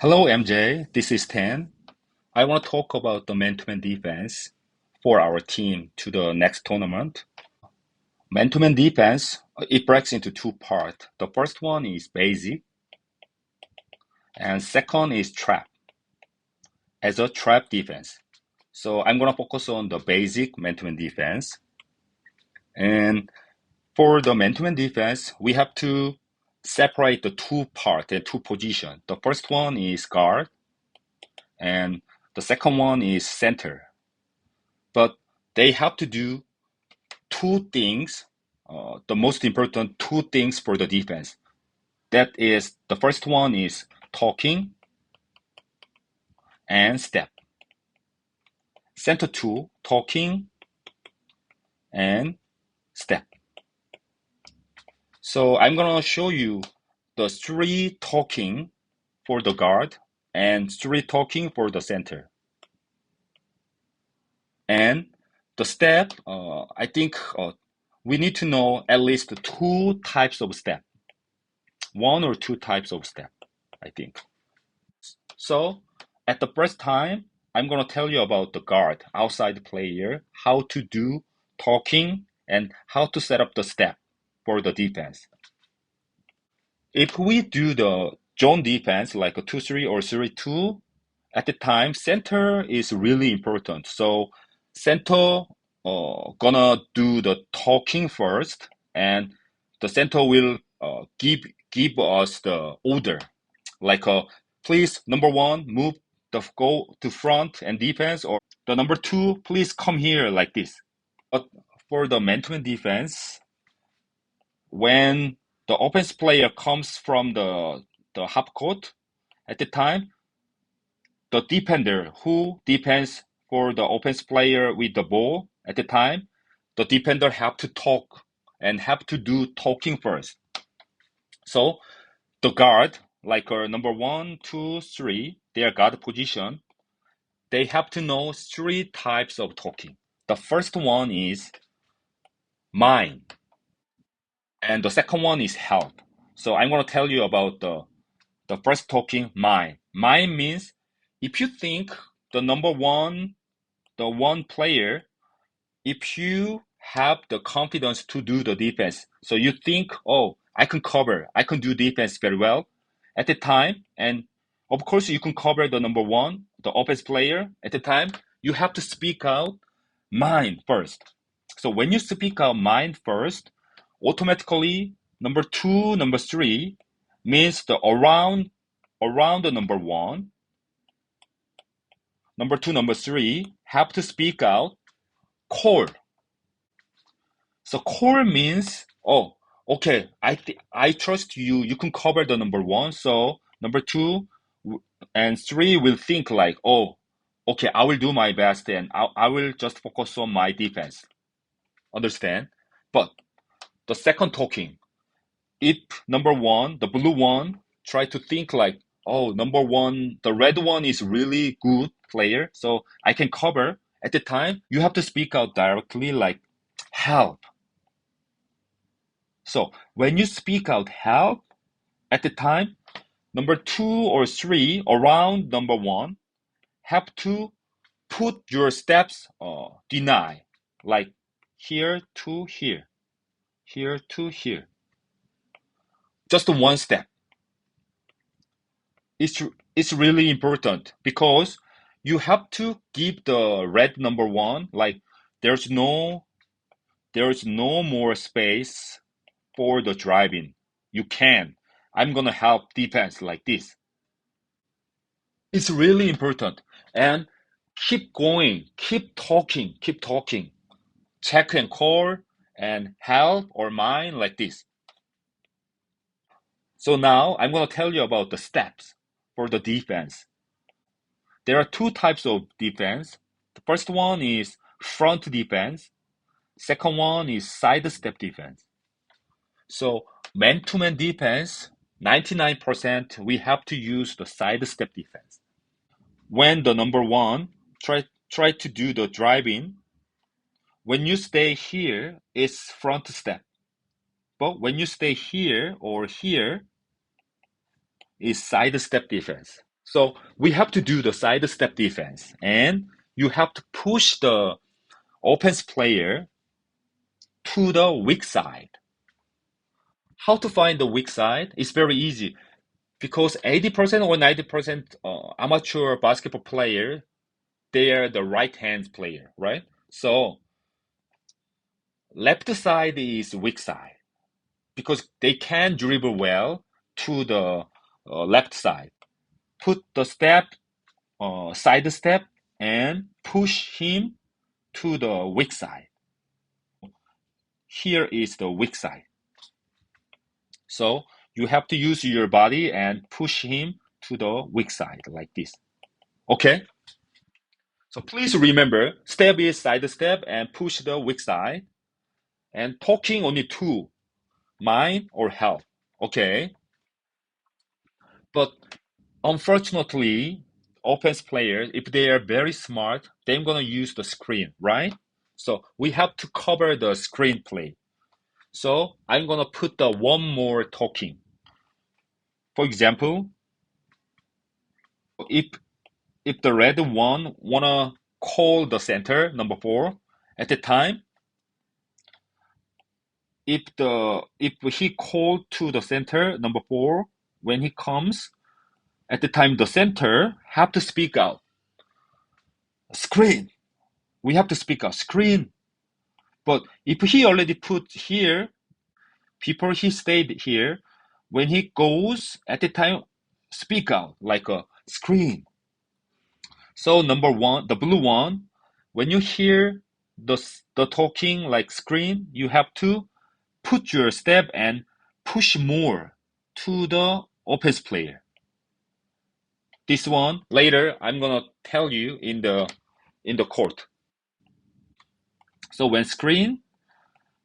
Hello, MJ. This is Tan. I want to talk about the man-to-man defense for our team to the next tournament. Man-to-man defense, it breaks into two parts. The first one is basic, and second is trap, as a trap defense. So I'm going to focus on the basic man-to-man defense. And for the man-to-man defense, we have to separate the two parts and two positions. The first one is guard, and the second one is center. But they have to do two things, the most important two things for the defense. That is, the first one is talking and step. Center two, talking and step. So I'm gonna show you the three talking for the guard and three talking for the center. And the step, I think we need to know at least two types of step, one or two types of step, I think. So at the first time, I'm going to tell you about the guard, outside player, how to do talking and how to set up the step for the defense. If we do the zone defense like a 2-3 or 3-2, at the time, center is really important. So center gonna do the talking first, and the center will give us the order like please number one move the go to front and defense, or the number two please come here like this. But for the man-to-man defense, when the offense player comes from the half court, at the time the defender who defends for the offense player with the ball, at the time the defender have to talk and have to do talking first. So the guard, like number one, two, three, their guard position, they have to know three types of talking. The first one is mine, and the second one is help. So I'm going to tell you about the first talking, mine. Mine means if you think the number one, the one player, if you have the confidence to do the defense, so you think, oh, I can cover, I can do defense very well at the time, and of course you can cover the number one, the offense player at the time, you have to speak out mine first. So when you speak out mine first, automatically number two, number three means the around the number one, number two, number three have to speak out call. So core means, oh, okay, I trust you. You can cover the number one. So number two and three will think like, oh, okay, I will do my best and I will just focus on my defense. Understand? But the second talking, if number one, the blue one, try to think like, oh, number one, the red one is really good player, so I can cover. At the time, you have to speak out directly like, help. So when you speak out help, at the time, number two or three around number one have to put your steps deny, like here to here, here to here. Just one step. It's it's really important because you have to give the red number one like there's no there's no more space for the driving. You can. I'm gonna help defense like this. It's really important. And keep going, keep talking. Check and call and help or mine like this. So now I'm going to tell you about the steps for the defense. There are two types of defense. The first one is front defense. Second one is side step defense. So man-to-man defense, 99% we have to use the side step defense. When the number one try to do the driving, when you stay here, it's front step. But when you stay here or here, is side step defense. So we have to do the side step defense, and you have to push the offense player to the weak side. How to find the weak side? It's very easy because 80% or 90% amateur basketball player, they are the right hand player, right? So left side is weak side because they can dribble well to the left side. Put the step, side step, and push him to the weak side. Here is the weak side. So you have to use your body and push him to the weak side like this. Okay? So please remember, step is side step and push the weak side. And talking only two, mine or help. Okay? But unfortunately, offense players, if they are very smart, they're gonna use the screen, right? So we have to cover the screen play. So I'm gonna put the one more talking. For example, if the red one wanna call the center number four, at the time, if he called to the center number four when he comes, at the time the center have to speak out. Screen. We have to speak out. Screen. But if he already put here, before he stayed here, when he goes at the time, speak out like a screen. So number one, the blue one, when you hear the talking like screen, you have to put your step and push more to the offense player. This one later I'm gonna tell you in the court. So when screen,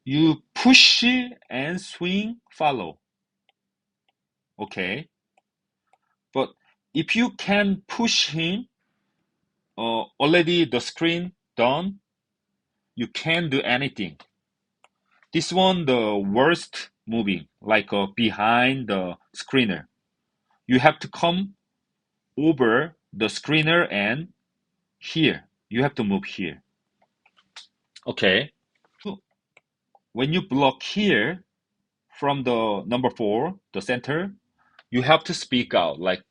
you push and swing, follow. Okay, but if you can push him, already the screen done, you can't do anything. This one the worst moving, like behind the screener. You have to come over the screener and here. You have to move here. Okay. When you block here from the number four, the center, you have to speak out like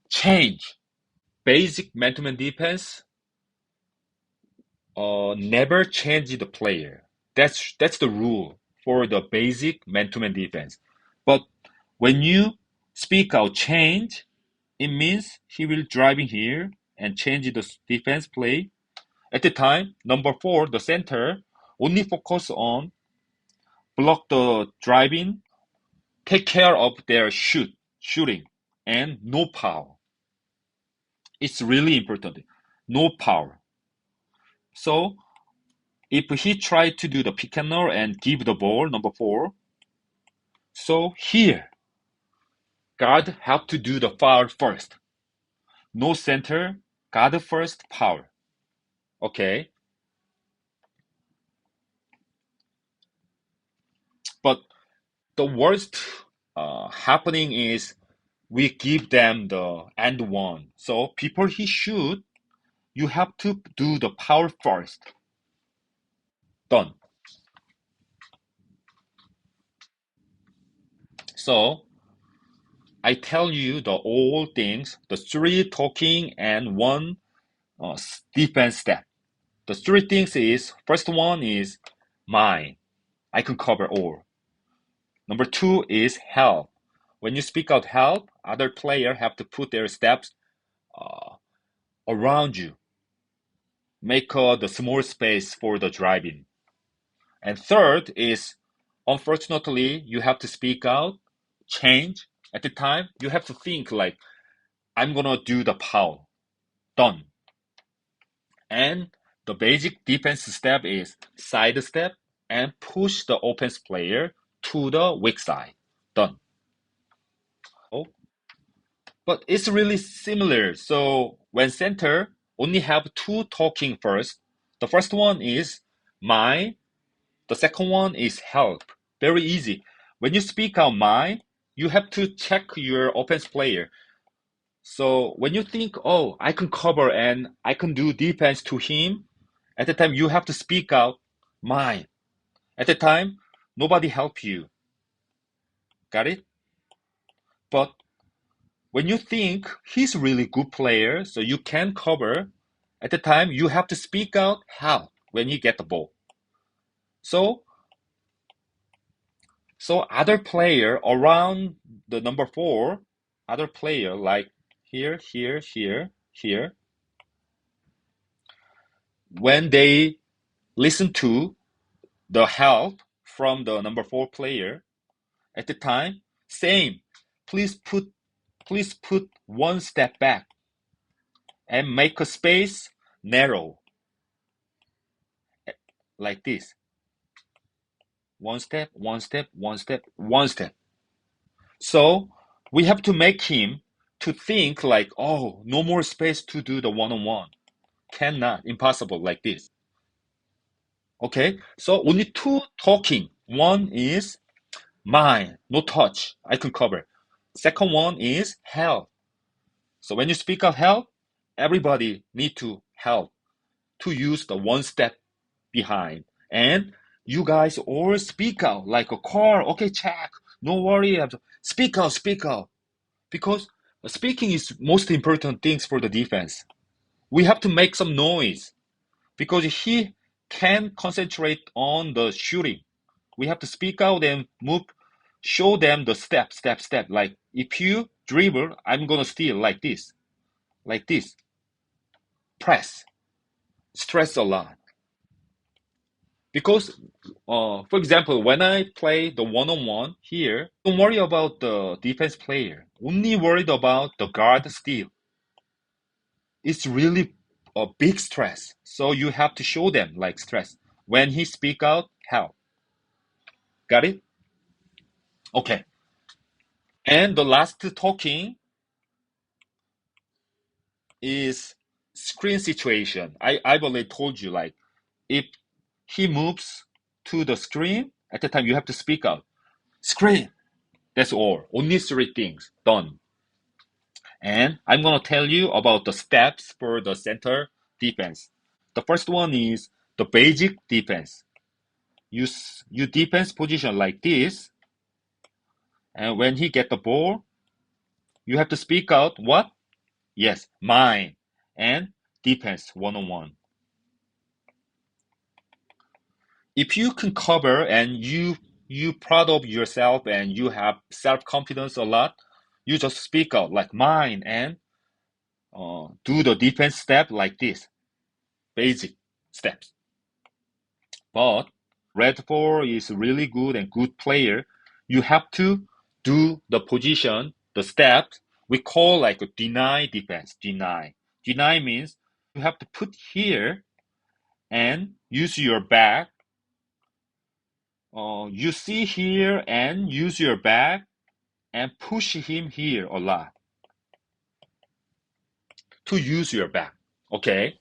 change. Basic man-to-man defense, never change the player. That's the rule for the basic man-to-man defense. But when you speak out change, it means he will drive in here and change the defense play. At the time, number four, the center, only focus on block the driving, take care of their shooting, and no power. It's really important. No power. So if he tried to do the pick and roll and give the ball, number four, so here, guard have to do the foul first. No center, guard first, power. Okay. But the worst happening is we give them the and one. So before he shoot, you have to do the power first. Done. So I tell you the all things, the three talking and one defense step. The three things is, first one is mine. I can cover all. Number two is help. When you speak out help, other player have to put their steps uh, around you. Make the small space for the driving. And third is, unfortunately, you have to speak out, change. At the time, you have to think like, I'm gonna do the power. Done. And the basic defense step is side step and push the offense player to the weak side. Done. Oh, but it's really similar. So when center only have two talking first, the first one is my, the second one is help. Very easy. When you speak out my, you have to check your offense player. So when you think, oh, I can cover and I can do defense to him, at the time you have to speak out mine. At the time, nobody help you. Got it? But when you think he's really good player, so you can cover, at the time you have to speak out help when he get the ball. So so other player around the number four, other player like here, here, here, here, when they listen to the help from the number four player, at the time, same. Please put please put one step back and make a space narrow like this. One step, one step, one step, one step. So we have to make him to think like, oh, no more space to do the one-on-one. Cannot, impossible like this. Okay, so only two talking. One is mine, no touch, I can cover. Second one is help. So when you speak of help, everybody need to help to use the one step behind. And you guys all speak out like a car. Okay, check. No worry. Speak out, speak out. Because speaking is most important things for the defense. We have to make some noise because he can concentrate on the shooting. We have to speak out and move, show them the step, step, step. Like if you dribble, I'm gonna steal like this. Press, stress a lot. Because, for example, when I play the one-on-one here, don't worry about the defense player. Only worried about the guard steal. It's really a big stress. So you have to show them like stress. When he speak out, help. Got it? Okay. And the last talking is screen situation. I've already told you like if he moves to the screen, at the time you have to speak out. Screen. That's all. Only three things done. And I'm gonna tell you about the steps for the center defense. The first one is the basic defense. You defense position like this, and when he get the ball, you have to speak out what? Yes, mine and defense one-on-one. If you can cover and you proud of yourself and you have self-confidence a lot, you just speak out like mine and do the defense step like this, basic steps. But Red 4 is really good and good player. You have to do the position, the steps. We call like a deny defense. Deny. Deny means you have to put here and use your back. You see here and use your back and push him here a lot to use your back. Okay.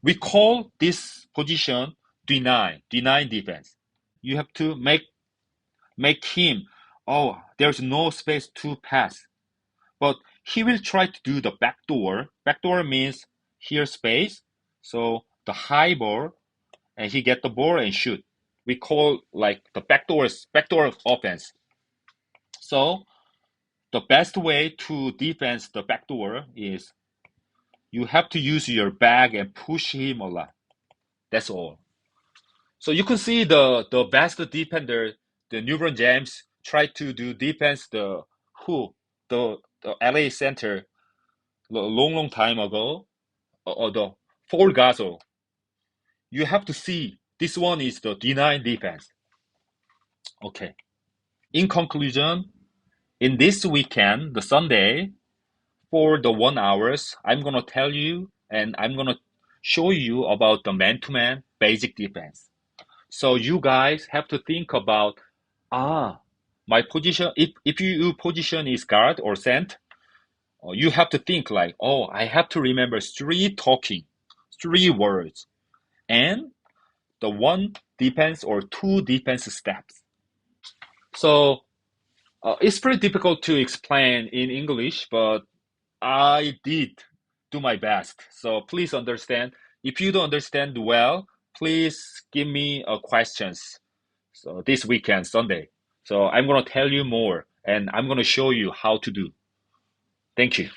We call this position deny defense. You have to make him, oh, there's no space to pass. But he will try to do the backdoor. Backdoor means here space. So the high ball, and he get the ball and shoot. We call like the backdoor offense. So the best way to defense the backdoor is you have to use your back and push him a lot. That's all. So you can see the best defender, the LeBron James, tried to do defense who the LA center long time ago, or the Paul Gasol. You have to see this one is the deny defense. Okay. In conclusion, in this weekend, the Sunday, for the 1 hours, I'm gonna tell you and I'm gonna show you about the man-to-man basic defense. So you guys have to think about, ah, my position, if your position is guard or center, you have to think like, oh, I have to remember three talking, three words, and the one defense or two defense steps. So it's pretty difficult to explain in English, but I did do my best. So please understand. If you don't understand well, please give me questions. So this weekend, Sunday. So I'm gonna tell you more, and I'm gonna show you how to do. Thank you.